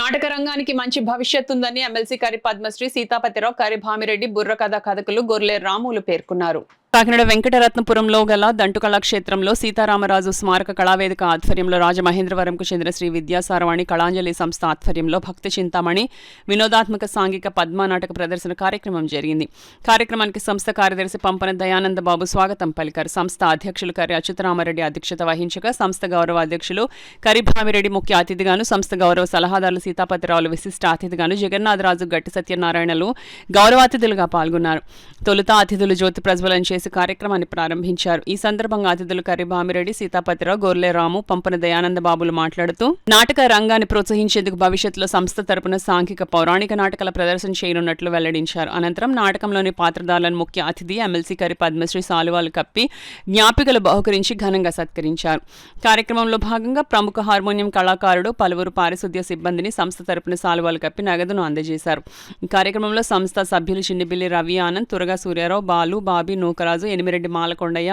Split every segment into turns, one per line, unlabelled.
నాటక రంగానికి మంచి భవిష్యత్తు ఉందని ఎమ్మెల్సీ కరి పద్మశ్రీ సీతాపతిరావు, కరి భామిరెడ్డి, బుర్ర కథా కథకులు గొర్లే రాములు పేర్కొన్నారు. కాకినాడ వెంకటరత్నపురంలో గల దంటు కళాక్షేత్రంలో సీతారామరాజు స్మారక కళావేదిక ఆధ్వర్యంలో రాజమహేంద్రవరంకు చెందిన శ్రీ విద్యాసారవాణి కళాంజలి సంస్థ ఆధ్వర్యంలో భక్తి చింతామణి వినోదాత్మక సాంఘిక పద్మ నాటక ప్రదర్శన కార్యక్రమం జరిగింది. కార్యక్రమానికి సంస్థ కార్యదర్శి పంపన దయానంద బాబు స్వాగతం పలికారు. సంస్థ అధ్యక్షులు కరి అచ్యుతరామారెడ్డి అధ్యక్షత వహించగా సంస్థ గౌరవ అధ్యక్షులు కరి భామిరెడ్డి ముఖ్య అతిథిగాను, సంస్థ గౌరవ సలహాదారులు సీతాపతిరావులు విశిష్ట అతిథిగాను, జగన్నాథరాజు గట్టి సత్యనారాయణలు గౌరవాతిథులుగా పాల్గొన్నారు. తొలుత అతిథులు జ్యోతి ప్రజ్వలన చేసి కార్యక్రమాన్ని ప్రారంభించారు. ఈ సందర్భంగా అతిథులు కరి భామిరెడ్డి, సీతాపతిరావు, గొర్లే రాము, పంపన దయానంద బాబులు మాట్లాడుతూ నాటక రంగాన్ని ప్రోత్సహించేందుకు భవిష్యత్తులో సంస్థ తరపున సాంఘిక పౌరాణిక నాటకాల ప్రదర్శన చేయనున్నట్లు వెల్లడించారు. అనంతరం నాటకంలోని పాత్రధారులను ముఖ్య అతిథి ఎమ్మెల్సీ కరి పద్మశ్రీ సాలువాలు కప్పి జ్ఞాపికలు బహుకరించి ఘనంగా సత్కరించారు. కార్యక్రమంలో భాగంగా ప్రముఖ హార్మోనియం కళాకారుడు, పలువురు పారిశుద్ధ్య సిబ్బందిని సంస్థ తరపున సాలువాలు కప్పి నగదును అందజేశారు. ఈ కార్యక్రమంలో సంస్థ సభ్యులు చిన్నిబిల్లి రవి ఆనంద్, తురగా సూర్యారావు, బాలు, బాబీ, నూకరాజు, ఎనిమిరెడ్డి మాలకొండయ్య,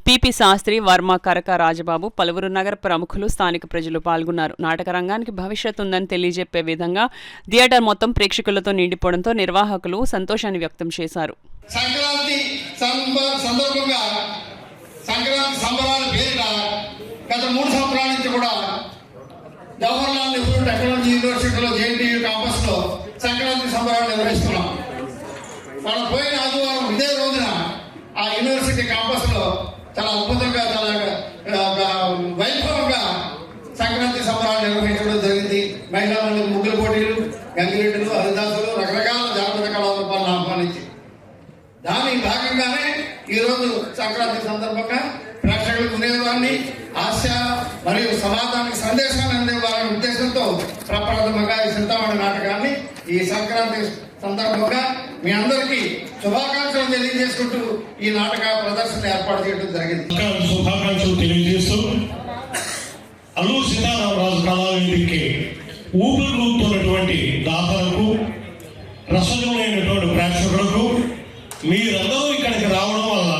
పిపి శాస్త్రి, వర్మ, కరక రాజబాబు, పలువురు నగర ప్రముఖులు, స్థానిక ప్రజలు పాల్గొన్నారు. నాటక రంగానికి భవిష్యత్తు ఉందని తెలియజెప్పే విధంగా థియేటర్ మొత్తం ప్రేక్షకులతో నిండిపోవడంతో నిర్వాహకులు సంతోషాన్ని వ్యక్తం చేశారు.
సంక్రాంతి సందర్భంగా సంక్రాంతి సంబరాల పేరిట గత 3 సంవత్సరాల నుంచి కూడా జవహర్లాల్ నెహ్రూ టెక్నాలజీ యూనివర్సిటీలో జేఎన్టీయూ క్యాంపస్ లో సంక్రాంతి సంబరాలు నిర్వహిస్తున్నాం. మన పోయిన ఆదివారం ఇదే రోజున ఆ యూనివర్సిటీ క్యాంపస్ లో చాలా అద్భుతంగా, చాలా వైభవంగా సంక్రాంతి సంబరాలు నిర్వహించడం జరిగింది. మహిళా ముగ్గుల పోటీలు, గంగిరెడ్డులు, హరిదాసులు, రకరకాల జానపద కళారూపాలను ఆహ్వానించి దాని భాగంగానే ఈరోజు సంక్రాంతి సందర్భంగా ప్రేక్షకులకు వినేవారిని ఆశ మరియు సమాజానికి సందేశాన్ని అందేవారనే ఉద్దేశంతో ప్రప్రథమంగా ఈ చింతామణి నాటకాన్ని ఈ సంక్రాంతి సందర్భంగా మీ అందరికీ శుభాకాంక్షలు తెలియజేసుకుంటూ ఈ నాటక ప్రదర్శన ఏర్పాటు చేయడం జరిగింది.
శుభాకాంక్షలు తెలియజేస్తూ అల్లూరు సీతారామరాజు కళావేదికకి ఊపిరిలూతున్నటువంటి దాతలకు, రసజులైనటువంటి ప్రేక్షకులకు, మీరందరూ ఇక్కడికి రావడం వల్ల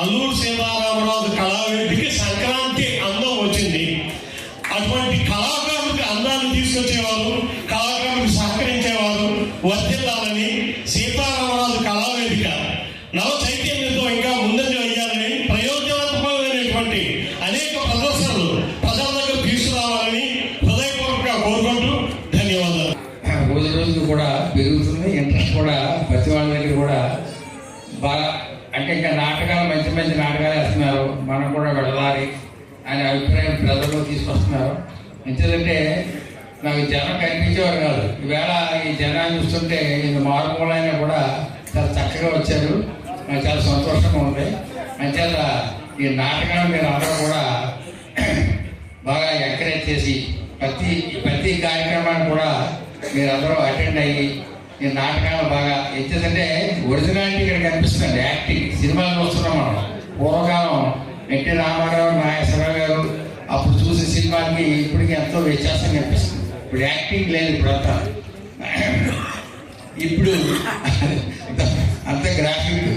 అల్లూరు సీతారామరాజు కళావేదికకి సంక్రాంతి అందం వచ్చింది. అటువంటి కళాకారులకు అందాన్ని తీసుకొచ్చేవారు, కళాకారులకు సహకరించేవారు వర్ధిల్లాలని సీతారామరాజు కళావేదిక నవ చైతన్యంతో ఇంకా ముందంజ వేయాలని, ప్రయోజనమైనటువంటి అనేక ప్రదర్శనలు ప్రజల దగ్గర తీసుకురావాలని హృదయపూర్వకంగా కోరుకుంటూ ధన్యవాదాలు.
రోజు రోజుకు కూడా పెరుగుతుంది, ఇంట్రెస్ట్ కూడా ప్రతి వాళ్ళ దగ్గర కూడా బాగా, అంటే ఇంకా నాటకాలు మంచి మంచి నాటకాలు వేస్తున్నారు, మనం కూడా వెళ్ళాలి అనే అభిప్రాయం ప్రజల్లో తీసుకొస్తున్నారు. ఎందుకంటే నాకు జనం కనిపించేవారు కాదు, ఈవేళ ఈ జనాన్ని చూస్తుంటే ఇంత మారుమూలైనా కూడా చాలా చక్కగా వచ్చారు. నాకు చాలా సంతోషంగా ఉంది. అంచేత ఈ నాటకాన్ని మీరు అందరూ కూడా బాగా ఎంకరేజ్ చేసి ప్రతి కార్యక్రమాన్ని కూడా మీరు అందరూ అటెండ్ అయ్యి ఈ నాటకాలు బాగా ఎందుకంటే ఒరిజినాలిటీ ఇక్కడ కనిపిస్తుంది. యాక్టింగ్ సినిమాలు చూస్తున్నాం మనం. పూర్వకాలం ఎన్టీ రామారావు, నాగేశ్వరరావు గారు అప్పుడు చూసే సినిమాకి ఇప్పటికి ఎంతో వ్యత్యాసం కనిపిస్తుంది. ఇప్పుడు యాక్టింగ్ లేదు, ఇప్పుడంతా ఇప్పుడు అంత గ్రాఫిక్